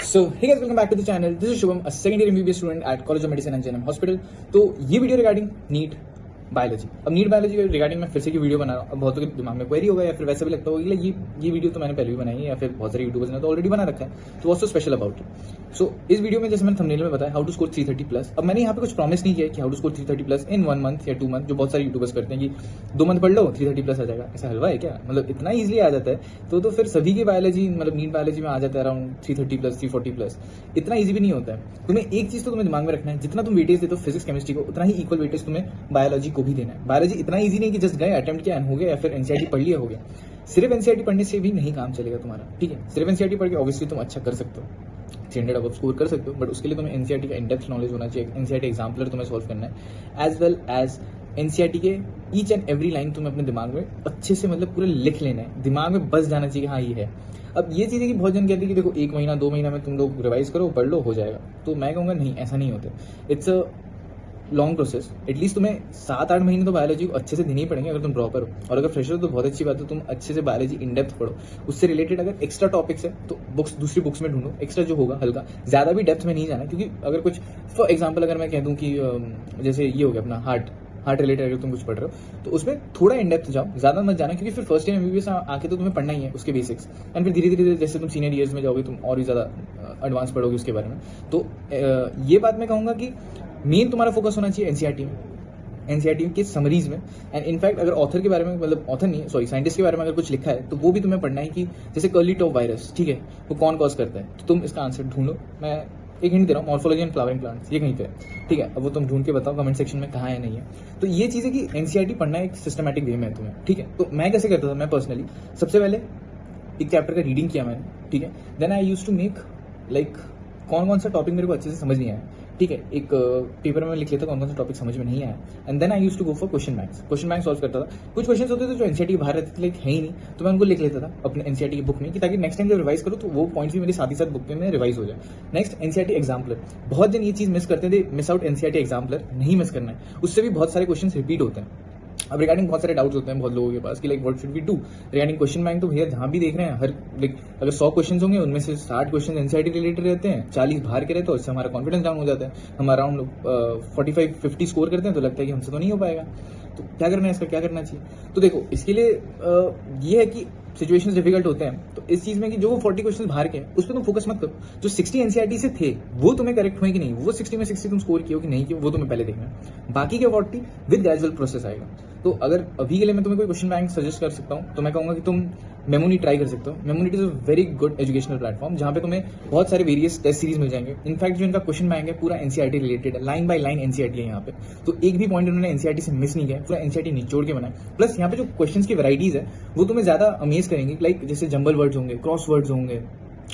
So hey guys, welcome back to the channel. This is Shubham, a second year MBBS student at college of medicine and JNM hospital. तो ये video regarding NEET biology. अब NEET biology regarding मैं फिर से की video बना रहा हूँ। अब बहुत के दिमाग में क्वेरी होगा या फिर वैसे भी लगता होगा कि ये वीडियो तो मैंने पहले भी बनाई है या फिर बहुत सारे यूट्यूबर्स ने तो ऑलरेडी बना रखा है, तो what's so special about it. So इस वीडियो में जैसे मैंने थंबनेल में बताया हाउ टू स्कोर 330+। अब मैंने यहाँ पे कुछ प्रॉमिस नहीं किया कि how to score 330+ in 1 month या 2 मंथ, जो बहुत सारे यूट्यूबर्स करते हैं कि 2 मंथ पढ़ लो 330+ आ जाएगा। ऐसा हलवा है क्या? मतलब इतना ईजिली आ जाता है तो फिर सभी की बायोलॉजी मतलब नीट बायोलॉजी में आ जाता है अराउंड 330+, 340+। इतना ईजी भी नहीं होता है। तुम्हें एक चीज तो तुम्हें दिमाग में रखना है, जितना तुम वेटेज देते हो फिजिक्स केमिस्ट्री को, उतना ही इक्वल वेटेज तुम्हें बायोलॉजी को भी देना है। बायोलॉजी इतना ईजी नहीं कि जस्ट गए अटेम्प्ट किया हो गया या फिर एनसीईआरटी पढ़ लिया हो गया। सिर्फ एनसीईआरटी पढ़ने से भी नहीं काम चलेगा तुम्हारा, ठीक है? सिर्फ एनसीईआरटी पढ़ के ऑब्वियसली तुम अच्छा कर सकते हो, 300 अब स्कोर कर सकते हो, बट उसके लिए तुम्हें एनसीईआरटी का इनडेप्थ नॉलेज होना चाहिए। एनसीईआरटी एग्जाम्पलर तुम्हें सॉल्व करना है, एज वेल एज एनसीईआरटी के ईच एंड एवरी लाइन तुम्हें अपने दिमाग में अच्छे से मतलब पूरा लिख लेना है, दिमाग में बस जाना चाहिए कि हाँ ये है। अब ये चीज़ है कि बहुत जन कहते हैं कि देखो 1 महीना 2 महीना में तुम लोग रिवाइज करो, पढ़ लो, हो जाएगा। तो मैं कहूँगा नहीं, ऐसा नहीं होता। It's a long process. At least तुम्हें 7-8 महीने तो बायोलॉजी को अच्छे से देने ही पड़ेंगे अगर तुम ड्रॉपर हो। और अगर फ्रेशर हो तो बहुत अच्छी बात है, तुम अच्छे से बायोलॉजी इन डेप्थ पढ़ो। उससे रिलेटेड अगर एक्स्ट्रा टॉपिक्स है तो बुक्स, दूसरी बुक्स में ढूंढो, एक्स्ट्रा जो होगा हल्का, ज्यादा भी डेप्थ में नहीं जाना। क्योंकि अगर कुछ फॉर एग्जाम्पल अगर मैं कह दूं कि जैसे ये हो गया अपना हार्ट रिलेटेड अगर तुम कुछ पढ़ रहे हो तो उसमें थोड़ा इन डेप्थ जाओ, ज्यादा मत जाना। क्योंकि फिर फर्स्ट ईयर एमबीबीएस आके तो तुम्हें पढ़ना ही है उसके बेसिक्स, एंड फिर धीरे धीरे जैसे तुम सीनियर ईयर्स में जाओगे तुम और भी ज्यादा एडवांस पढ़ोगे उसके बारे में। तो ये बात मैं कहूंगा कि मेन तुम्हारा फोकस होना चाहिए एनसीईआरटी में, एनसीईआरटी के समरीज में। एंड इनफैक्ट अगर ऑथर के बारे में, मतलब ऑथर नहीं सॉरी साइंटिस्ट के बारे में अगर कुछ लिखा है तो वो भी तुम्हें पढ़ना है कि जैसे कर्ली टॉप वायरस, ठीक है, वो कौन कॉज करता है, तो तुम इसका आंसर ढूंढो। मैं एक हिंट दे रहा हूँ, मॉर्फोलॉजी एंड फ्लावरिंग प्लांट्स, ये कहीं पे है, ठीक है? अब वो तुम ढूंढ के बताओ कमेंट सेक्शन में कहाँ है नहीं है। तो ये चीज़ है कि एनसीईआरटी पढ़ना एक सिस्टमेटिक वे में है तुम्हें, ठीक है? तो मैं कैसे करता था, मैं पर्सनली सबसे पहले एक चैप्टर का रीडिंग किया मैंने, ठीक है? Then I use to make like कौन कौन सा टॉपिक मेरे को अच्छे से समझ नहीं आया, ठीक है, एक पेपर में लिख लेता कौन कौन सा टॉपिक समझ में नहीं आया, and then I use to go for question bank solve करता था। कुछ क्वेश्चन होते थे जो एनसीईआरटी बाहर रहते थे, लाइक है ही नहीं, तो मैं उनको लिख लेता था अपने एनसीईआरटी की बुक में, कि ताकि नेक्स्ट टाइम जब रिवाइज करो तो वो पॉइंट्स भी मेरे साथ ही साथ बुक में रिवाइज हो जाए। नेक्स्ट एनसीईआरटी एग्जाम्पलर, बहुत जन ये चीज मिस करते थे, मिस आउट एनसीईआरटी एग्जाम्पलर नहीं मिस करना है, उससे भी बहुत सारे क्वेश्चन रिपीट होते हैं। अब रिगार्डिंग बहुत सारे डाउट्स होते हैं बहुत लोगों के पास कि like what should we do regarding question bank. तो भैया जहां भी देख रहे हैं हर लाइक अगर 100 क्वेश्चन होंगे उनमें से 60 क्वेश्चन एनसीईआरटी रिलेटेड रहते हैं, 40 बाहर के रहते हैं, उससे हमारा कॉन्फिडेंस डाउन हो जाता है। हम अराउंड 45-50 स्कोर करते हैं तो लगता है कि हमसे तो नहीं हो पाएगा। तो क्या करना है, इसका क्या करना चाहिए? तो देखो इसके लिए ये है कि सिचुएशंस डिफिकल्ट होते हैं, तो इस चीज में कि जो वो 40 क्वेश्चन बाहर के उस पर तुम फोकस मत करो। जो 60 एनसीईआरटी से थे वो तुम्हें करेक्ट हुए कि नहीं, वो 60 में 60 तुम स्कोर किए हो कि नहीं किए, वो तुम्हें पहले देखना है। बाकी के 40 विद ग्रेजुअल प्रोसेस आएगा। तो अगर अभी के लिए मैं तुम्हें कोई क्वेश्चन बैंक सजेस्ट कर सकता हूँ तो मैं कहूंगा कि तुम मेमोनी ट्राई कर सकते हो। मेमोनी is a very good educational platform जहां पे तुम्हें बहुत सारे वेरियस टेस्ट सीरीज मिल जाएंगे। इनफैक्ट जो इनका क्वेश्चन बैंक है पूरा एनसीईआरटी रिलेटेड है, लाइन बाय लाइन एनसीईआरटी है यहाँ पे, तो एक भी पॉइंट उन्होंने एनसीईआरटी से मिस नहीं किया, पूरा एनसीईआरटी निचोड़ के बनाया। प्लस यहाँ पे जो क्वेश्चन की वैराइटीज है वो तुम्हें ज्यादा अमेज करेंगे, लाइक जैसे जंबल वर्ड्स होंगे, क्रॉस वर्ड्स होंगे,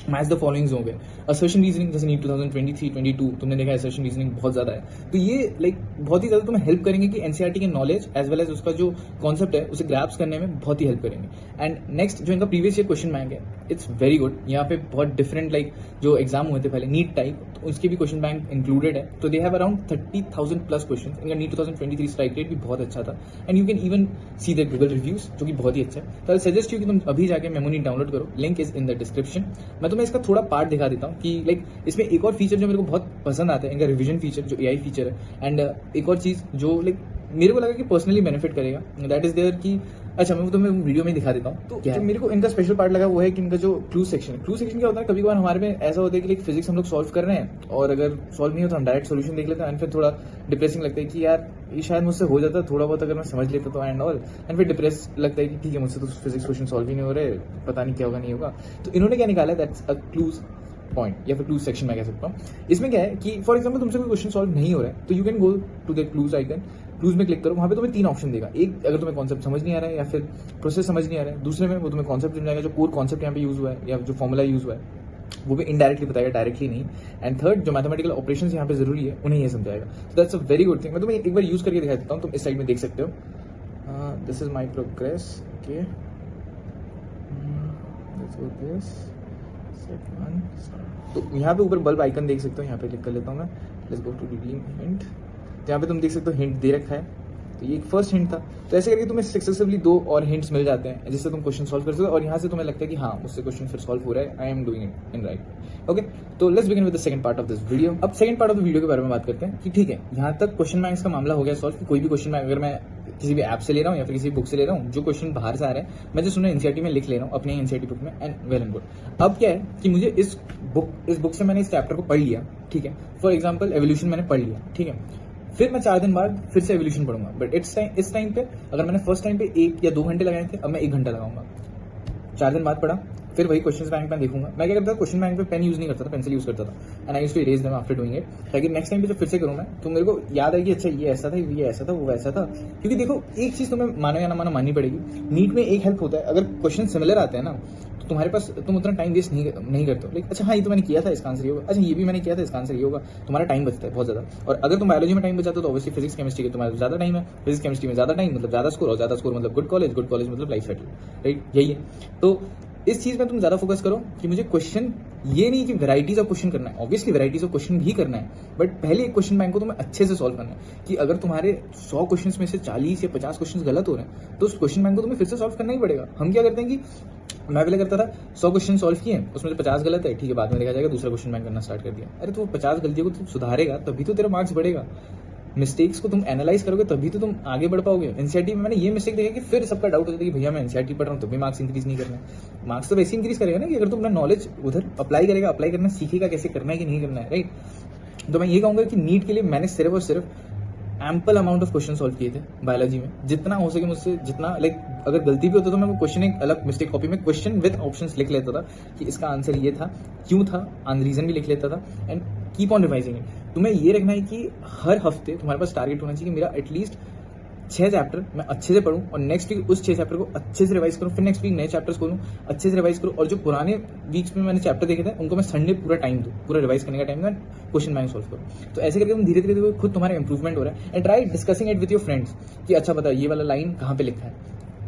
मैच द फॉलोइंग्स होंगे, असर्शन रीजनिंग जैसे नीट 2023-22 तुमने देखा असर्शन रीजनिंग बहुत ज्यादा है। तो ये लाइक बहुत ही ज्यादा तुम्हें हेल्प करेंगे कि एनसीईआरटी के नॉलेज एज वेल एज उसका जो कॉन्सेप्ट है उसे ग्रैप्स करने में बहुत ही हेल्प करेंगे। एंड नेक्स्ट जो इनका प्रीवियस ईयर क्वेश्चन बैंक है इट्स वेरी गुड। यहाँ पे बहुत डिफरेंट लाइक जो एग्जाम हुए थे पहले नीट टाइप, तो उसके भी क्वेश्चन बैंक इंक्लूडेड है। तो दे हैव अराउंड 30,000+ क्वेश्चन। इनका नीट 2023 स्ट्राइक रेट भी बहुत अच्छा था, and you can even see the Google reviews जो कि बहुत ही अच्छा है। तो आई सजेस्ट यू कि तुम अभी जाके मेमोनी डाउनलोड करो, link is in the description. मैं तुम्हें इसका थोड़ा पार्ट दिखा देता हूँ कि लाइक इसमें एक और फीचर जो मेरे को बहुत पसंद आता है, इनका रिवीजन फीचर जो एआई फीचर है। एंड एक और चीज जो लाइक मेरे को लगा कि पर्सनली बेनिफिट करेगा, दैट इज देयर कि अच्छा मैं तुम्हें वीडियो में दिखा देता हूँ। तो जो मेरे को इनका स्पेशल पार्ट लगा वो है कि इनका जो क्लू सेक्शन क्या होता है, कभी कभार हमारे में ऐसा होता है कि लाइक फिजिक्स हम लोग सॉल्व कर रहे हैं और अगर सॉल्व नहीं हो तो हम डायरेक्ट सोल्यूशन देख लेते हैं, एंड फिर थोड़ा डिप्रेसिंग लगता है कि यार ये शायद मुझसे हो जाता थोड़ा बहुत अगर मैं समझ लेता तो एंड ऑल, एंड फिर डिप्रेस लगता है कि ठीक है मुझसे तो फिजिक्स क्वेश्चन सॉल्व ही नहीं हो रहे, पता नहीं क्या होगा नहीं होगा। तो इन्होंने क्या निकाला, दैट्स अ क्लूज पॉइंट या फिर क्लूज सेक्शन मैं कह सकता हूँ। इसमें क्या है कि फॉर एग्जांपल तुमसे कोई क्वेश्चन सॉल्व नहीं हो रहा है तो you can go to the clues icon, clues में क्लिक करो, वहाँ पे तुम्हें 3 ऑप्शन देगा। एक अगर तुम्हें कॉन्सेप्ट समझ नहीं आ रहा है या फिर प्रोसेस समझ नहीं आ रहा है, दूसरे में वो तुम्हें कॉन्सेप्ट मिल जाएगा जो कोर कॉन्सेप्ट यहाँ पे यूज हुआ है या जो फॉर्मुला यूज हुआ है वो भी इनडायरेक्टली बताएगा, डायरेक्टली नहीं। एंड थर्ड जो मैथमेटिकल ऑपरेशंस यहाँ पे जरूरी है उन्हें ये समझाएगा। तो that's a very good thing. मैं तुम्हें एक बार यूज करके दिखा देता हूँ, तुम इस साइड में देख सकते हो। This is my progress, okay तो यहाँ पे ऊपर बल्ब आइकन देख सकते हो, यहाँ पे क्लिक कर लेता हूँ मैं। Let's go to redeem hint. यहाँ पे तुम देख सकते हो हिंट दे रखा है, तो ये एक फर्स्ट हिंट था। तो ऐसे करके तुम्हें सक्सेसिवली 2 और हिंट्स मिल जाते हैं जिससे तुम क्वेश्चन सॉल्व कर सकते हो और यहाँ से तुम्हें लगता है कि हाँ मुझसे क्वेश्चन फिर सॉल्व हो रहा है, I am doing it in right. Okay, तो let's begin with the second part of this video. अब second part of the video के बारे में बात करते हैं कि ठीक है, यहाँ तक क्वेश्चन बैंक्स का मामला हो गया सॉल्व कि कोई भी क्वेश्चन बैंक अगर मैं किसी भी ऐप से ले रहा हूँ या फिर किसी बुक से ले रहा हूँ, जो क्वेश्चन बाहर से आ रहा है मैं जस्ट उन्हें एनसीईआरटी में लिख ले रहा हूँ अपने एनसीईआरटी बुक में, एंड वेल एंड गुड। अब क्या है कि मुझे इस बुक से मैंने इस चैप्टर को पढ़ लिया, ठीक है, फॉर एग्जाम्पल एवोल्यूशन मैंने पढ़ लिया, ठीक है, फिर मैं 4 दिन बाद फिर से एवोल्यूशन पढ़ूंगा, बट इस टाइम पे अगर मैंने फर्स्ट टाइम पे 1 या 2 घंटे लगाए थे, अब मैं 1 घंटा लगाऊंगा। 4 दिन बाद पढ़ा, फिर वही क्वेश्चन बैंक में देखूंगा। मैं क्या करता था, क्वेश्चन बैंक में पेन यूज नहीं करता था, पेंसिल यूज करता था, and I used to erase them after doing it, ताकि नेक्स्ट टाइम पे जब फिर से करूँ मैं तो मेरे को याद आएगी अच्छा ये ऐसा था, ये ऐसा था, वो वैसा था। क्योंकि देखो एक चीज तुम्हें मानो या ना मानो माननी पड़ेगी, नीट में एक हेल्प होता है, अगर क्वेश्चन सिमिलर आते हैं ना तो तुम्हारे पास तुम उतना टाइम वेस्ट नहीं करते हो। लाइक अच्छा हाँ ये तो मैंने किया था, इसका आंसर ये होगा, अच्छा ये भी मैंने किया था, इसका आंसर ये होगा। तुम्हारा टाइम बचता है बहुत ज्यादा। और अगर तुम बायोलॉजी में टाइम बचाते हो तो ऑब्वियसली फिजिक्स केमिस्ट्री के तुम्हारा ज्यादा टाइम है, फिजिक्स केमिस्ट्री में ज्यादा टाइम मतलब ज्यादा स्कोर, और ज्यादा स्कोर मतलब गुड कॉलेज मतलब लाइफ सेटल, राइट, यही है। तो इस चीज में तुम ज्यादा फोकस करो कि मुझे क्वेश्चन, ये नहीं कि वैराइटीज ऑफ क्वेश्चन करना है, ऑब्वियसली वैराइटीज ऑफ क्वेश्चन भी करना है, बट पहले एक क्वेश्चन बैंक को तुम्हें अच्छे से सॉल्व करना है कि अगर तुम्हारे 100 क्वेश्चन में से 40 या 50 क्वेश्चन गलत हो रहे हैं तो उस क्वेश्चन बैंक को तुम्हें फिर से सॉल्व करना ही पड़ेगा। हम क्या करते हैं कि मैं पहले करता था 100 क्वेश्चन सॉल्व किए, उसमें 50 गलत है, ठीक है, बाद में देखा जाएगा, दूसरा क्वेश्चन बैंक करना स्टार्ट कर दिया। अरे तो 50 गलतियों को तुम सुधारेगा तभी तो तेरा मार्क्स बढ़ेगा। मिस्टेक्स को तुम एनालाइज करोगे तभी तो तुम आगे बढ़ पाओगे। एनसीईआरटी में मैंने ये मिस्टेक देखा कि फिर सबका डाउट होता है कि भैया मैं एनसीईआरटी पढ़ रहा हूँ तो भी मार्क्स इंक्रीज नहीं करना है। मार्क्स तो वैसे इंक्रीज करेगा ना कि अगर तुम अपना नॉलेज उधर अप्लाई करेगा, अप्लाई करना सीखेगा कैसे करना है कि नहीं करना है, राइट। तो मैं ये कहूंगा कि नीट के लिए मैंने सिर्फ और सिर्फ ample amount of question solve किए थे बायोलॉजी में, जितना हो सके मुझसे, जितना लाइक अगर गलती भी होता तो मैं वो क्वेश्चन एक अलग मिस्टेक कॉपी में क्वेश्चन विद ऑप्शंस लिख लेता था कि इसका आंसर ये था, क्यों था, रीजन भी लिख लेता था, and keep on revising it. तुम्हें ये रखना है कि हर हफ्ते तुम्हारे पास टारगेट होना चाहिए कि मेरा एटलीस्ट 6 चैप्टर मैं अच्छे से पढ़ूं और नेक्स्ट वीक उस 6 चैप्टर को अच्छे से रिवाइज करूं, फिर नेक्स्ट वीक नए चैप्टर्स खोलूं, अच्छे से रिवाइज करूं, और जो पुराने वीक्स में मैंने चैप्टर देखे थे उनको मैं संडे पूरा टाइम दूं, पूरा रिवाइज करने का टाइम दूं, क्वेश्चन बैंक सॉल्व करूं। तो ऐसे करके तुम धीरे धीरे खुद तुम्हारा इंप्रूवमेंट हो रहा है। And try discussing it with your friends कि अच्छा पता ये वाला लाइन कहाँ पे लिखा है,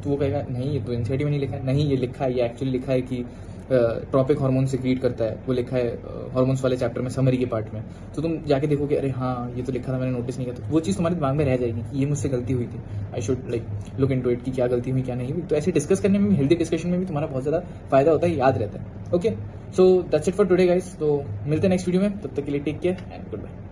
तो वो कहेगा नहीं ये तो एनसीईआरटी में नहीं लिखा है, नहीं ये लिखा है, ये एक्चुअली लिखा है कि ट्रॉपिक हार्मोन सिक्रीट करता है, वो लिखा है हार्मोन्स वाले चैप्टर में समरी के पार्ट में। तो तुम जाके देखोगे अरे हाँ ये तो लिखा था, मैंने नोटिस नहीं किया, तो वो चीज़ तुम्हारे दिमाग में रह जाएगी कि ये मुझसे गलती हुई थी, I should like look into it कि क्या गलती हुई क्या नहीं हुई। तो ऐसे डिस्कस करने में भी, हेल्दी डिस्कशन में भी तुम्हारा बहुत ज़्यादा फायदा होता है, याद रहता है। Okay, so that's it for today guys. तो मिलते हैं नेक्स्ट वीडियो में, तब तक के लिए take care and good bye.